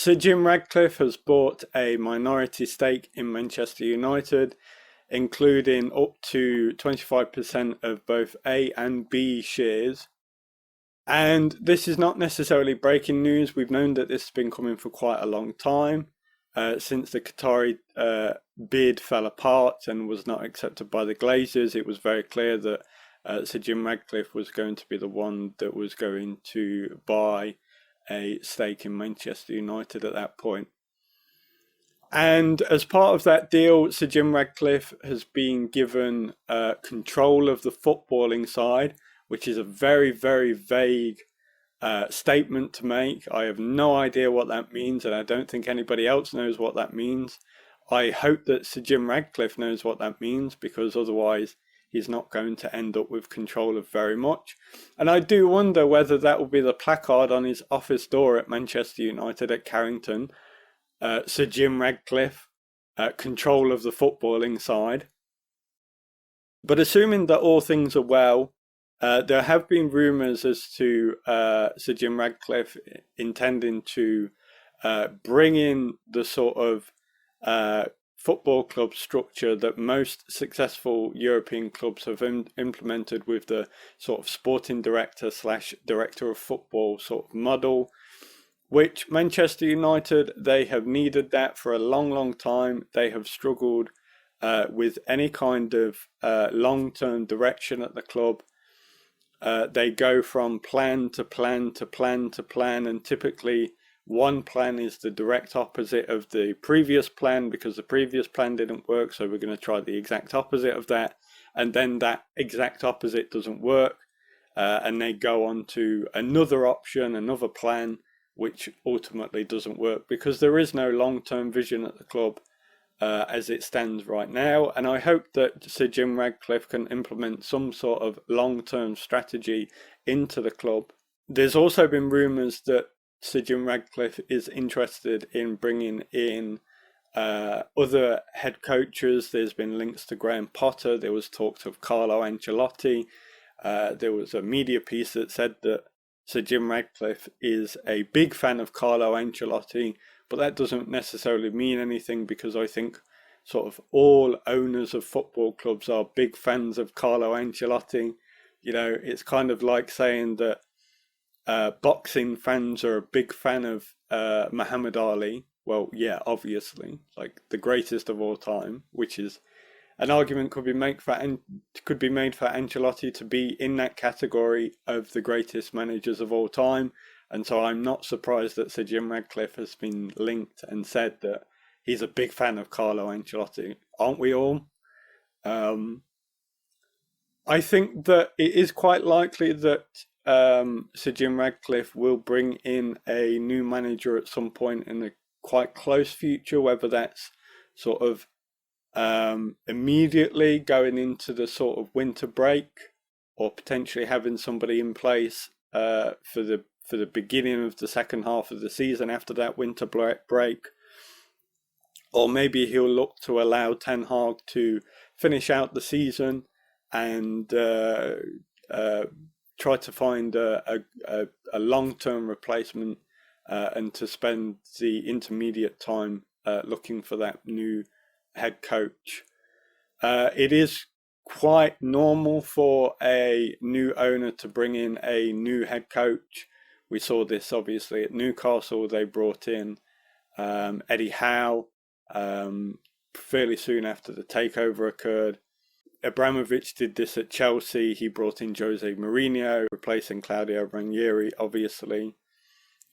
Sir Jim Ratcliffe has bought a minority stake in Manchester United, including up to 25% of both A and B shares. And this is not necessarily breaking news. We've known that this has been coming for quite a long time, since the Qatari bid fell apart and was not accepted by the Glazers. It was very clear that Sir Jim Ratcliffe was going to be the one that was going to buy a stake in Manchester United at that point. And as part of that deal, Sir Jim Ratcliffe has been given control of the footballing side, which is a very, very vague statement to make. I have no idea what that means, and I don't think anybody else knows what that means. I hope that Sir Jim Ratcliffe knows what that means, because otherwise he's not going to end up with control of very much. And I do wonder whether that will be the placard on his office door at Manchester United at Carrington. Sir Jim Ratcliffe, control of the footballing side. But assuming that all things are well, there have been rumours as to Sir Jim Ratcliffe intending to bring in the sort of football club structure that most successful European clubs have implemented, with the sort of sporting director / director of football sort of model, which Manchester United, they have needed that for a long, long time. They have struggled with any kind of long-term direction at the club. They go from plan to plan to plan to plan, and typically one plan is the direct opposite of the previous plan, because the previous plan didn't work, so we're going to try the exact opposite of that, and then that exact opposite doesn't work, and they go on to another option, another plan, which ultimately doesn't work, because there is no long-term vision at the club as it stands right now. And I hope that Sir Jim Ratcliffe can implement some sort of long-term strategy into the club. There's also been rumours that Sir Jim Ratcliffe is interested in bringing in other head coaches. There's been links to Graham Potter. There was talks of Carlo Ancelotti. There was a media piece that said that Sir Jim Ratcliffe is a big fan of Carlo Ancelotti, but that doesn't necessarily mean anything, because I think sort of all owners of football clubs are big fans of Carlo Ancelotti. You know, it's kind of like saying that boxing fans are a big fan of Muhammad Ali. Well, yeah, obviously, like the greatest of all time, which is an argument could be made for Ancelotti to be in that category of the greatest managers of all time. And so I'm not surprised that Sir Jim Ratcliffe has been linked and said that he's a big fan of Carlo Ancelotti. Aren't we all? I think that it is quite likely that Sir Jim Ratcliffe will bring in a new manager at some point in the quite close future, whether that's sort of immediately going into the sort of winter break, or potentially having somebody in place for the beginning of the second half of the season after that winter break. Or maybe he'll look to allow Ten Hag to finish out the season and try to find a long-term replacement, and to spend the intermediate time looking for that new head coach. It is quite normal for a new owner to bring in a new head coach. We saw this obviously at Newcastle. They brought in Eddie Howe fairly soon after the takeover occurred. Abramovich did this at Chelsea. He brought in Jose Mourinho, replacing Claudio Ranieri, obviously.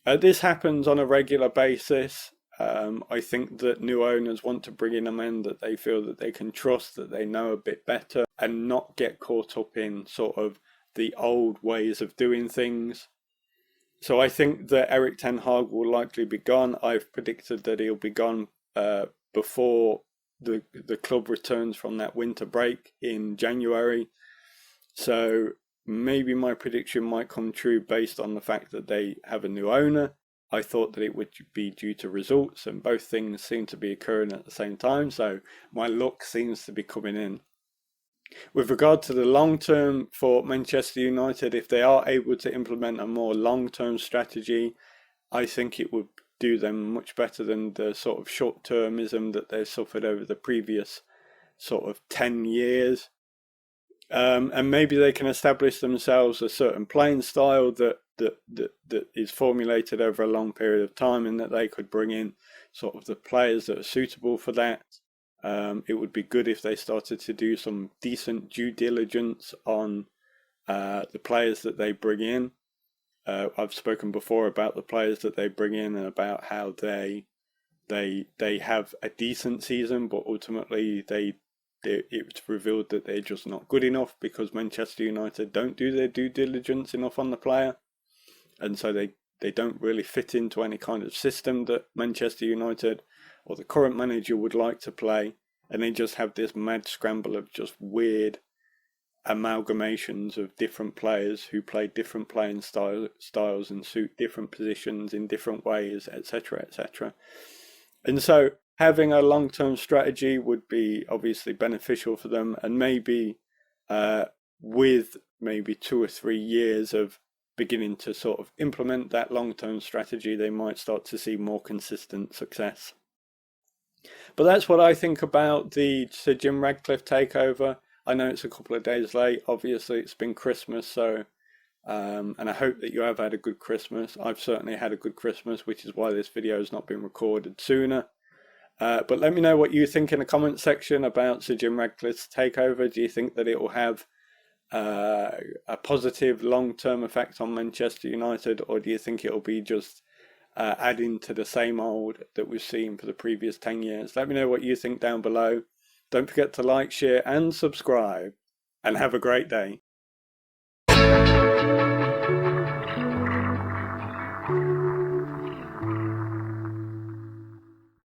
This happens on a regular basis. I think that new owners want to bring in a man that they feel that they can trust, that they know a bit better, and not get caught up in sort of the old ways of doing things. So I think that Erik ten Hag will likely be gone. I've predicted that he'll be gone before the club returns from that winter break in January. So maybe my prediction might come true based on the fact that they have a new owner. I thought that it would be due to results, and both things seem to be occurring at the same time, so my luck seems to be coming in. With regard to the long term for Manchester United, if they are able to implement a more long term strategy, I think it would do them much better than the sort of short-termism that they've suffered over the previous sort of 10 years. And maybe they can establish themselves a certain playing style that is formulated over a long period of time, and that they could bring in sort of the players that are suitable for that. It would be good if they started to do some decent due diligence on the players that they bring in. I've spoken before about the players that they bring in and about how they have a decent season, but ultimately it's revealed that they're just not good enough because Manchester United don't do their due diligence enough on the player, and so they don't really fit into any kind of system that Manchester United or the current manager would like to play, and they just have this mad scramble of just weird amalgamations of different players who play different playing styles and suit different positions in different ways, etc., etc. And so having a long-term strategy would be obviously beneficial for them, and maybe with maybe 2 or 3 years of beginning to sort of implement that long-term strategy, they might start to see more consistent success. But that's what I think about the Sir Jim Ratcliffe takeover. I know it's a couple of days late. Obviously, it's been Christmas, so and I hope that you have had a good Christmas. I've certainly had a good Christmas, which is why this video has not been recorded sooner. But let me know what you think in the comment section about Sir Jim Ratcliffe's takeover. Do you think that it will have a positive long-term effect on Manchester United, or do you think it will be just adding to the same old that we've seen for the previous 10 years? Let me know what you think down below. Don't forget to like, share and subscribe, and have a great day.